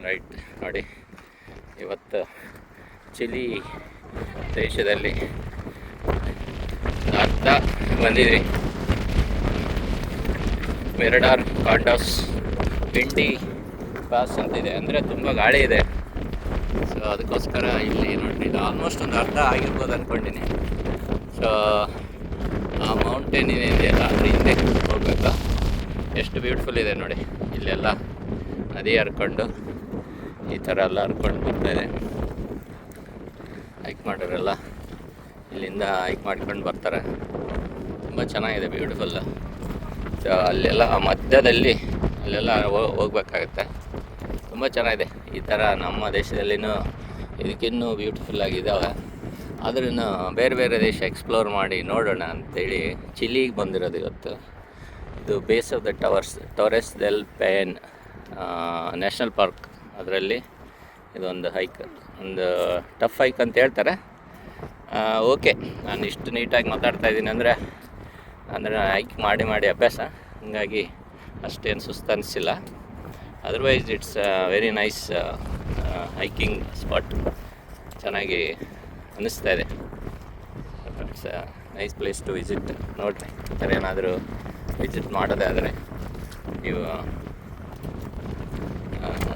Right ನೋಡಿ, ಇವತ್ತು Chile ದೇಶದಲ್ಲಿ ಅರ್ಧ ಬಂದಿದ್ವಿ. ಮಿರಡಾರ್ ಕಾಂಡೋಸ್ ಇಂಡಿ ಪಾಸ್ ಅಂತಿದೆ, ಅಂದರೆ ತುಂಬ ಗಾಳಿ ಇದೆ. ಸೊ ಅದಕ್ಕೋಸ್ಕರ ಇಲ್ಲಿ ನೋಡಿ, ಇದು ಆಲ್ಮೋಸ್ಟ್ ಒಂದು ಅರ್ಧ ಆಗಿರ್ಬೋದು ಅಂದ್ಕೊಂಡಿನಿ. ಸೊ ಆ ಮೌಂಟೇನ್ ಏನಿದೆಯಲ್ಲ ಅದ್ರ ಹಿಂದೆ ಹೋಗ್ಬೇಕು. ಎಷ್ಟು ಬ್ಯೂಟಿಫುಲ್ ಇದೆ ನೋಡಿ. ಇಲ್ಲೆಲ್ಲ ನದಿ ಹರ್ಕೊಂಡು ಈ ಥರ ಎಲ್ಲ ಹರ್ಕೊಂಡು ಬರ್ತಾಯಿದೆ. ಹೈಕ್ ಮಾಡೋರೆಲ್ಲ ಇಲ್ಲಿಂದ ಹೈಕ್ ಮಾಡ್ಕೊಂಡು ಬರ್ತಾರೆ. ತುಂಬ ಚೆನ್ನಾಗಿದೆ, ಬ್ಯೂಟಿಫುಲ್. ಸೊ ಅಲ್ಲೆಲ್ಲ ಮಧ್ಯದಲ್ಲಿ ಅಲ್ಲೆಲ್ಲ ಹೋಗ್ಬೇಕಾಗತ್ತೆ. ತುಂಬ ಚೆನ್ನಾಗಿದೆ. ಈ ಥರ ನಮ್ಮ ದೇಶದಲ್ಲಿನೂ ಇದಕ್ಕಿನ್ನೂ ಬ್ಯೂಟಿಫುಲ್ ಆಗಿದ್ದಾವೆ. ಆದ್ರೂ ಬೇರೆ ಬೇರೆ ದೇಶ ಎಕ್ಸ್ಪ್ಲೋರ್ ಮಾಡಿ ನೋಡೋಣ ಅಂತೇಳಿ ಚಿಲಿಗೆ ಬಂದಿರೋದು ಇವತ್ತು. ಇದು base of the Torres del Paine national park. ಅದರಲ್ಲಿ ಇದೊಂದು ಹೈಕ್, ಒಂದು ಟಫ್ ಹೈಕ್ ಅಂತ ಹೇಳ್ತಾರೆ. ಓಕೆ, ನಾನು ಇಷ್ಟು ನೀಟಾಗಿ ಮಾತಾಡ್ತಾ ಇದ್ದೀನಿ ಅಂದರೆ ಹೈಕ್ ಮಾಡಿ ಅಭ್ಯಾಸ, ಹಾಗಾಗಿ ಅಷ್ಟೇನು ಸುಸ್ತು ಅನಿಸಿಲ್ಲ. Otherwise it's very nice hiking spot. ಚೆನ್ನಾಗಿ ಅನ್ನಿಸ್ತಾ ಇದೆ. It's nice place to visit. ನೋಡಿರಿ, ಈ ಥರ ಏನಾದರೂ ವಿಸಿಟ್ ಮಾಡೋದೇ ಆದರೆ ನೀವು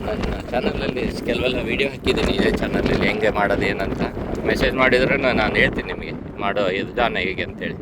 ನನ್ನ ಚಾನಲಲ್ಲಿ ಕೆಲವೆಲ್ಲ ವೀಡಿಯೋ ಹಾಕಿದ್ದೀನಿ. ಇದೇ ಚಾನಲಲ್ಲಿ ಹೆಂಗೆ ಮಾಡೋದು ಏನಂತ ಮೆಸೇಜ್ ಮಾಡಿದ್ರೆ ನಾನು ಹೇಳ್ತೀನಿ ನಿಮಗೆ ಮಾಡೋ ವಿಧಾನ ಹೇಗೆ ಅಂತೇಳಿ.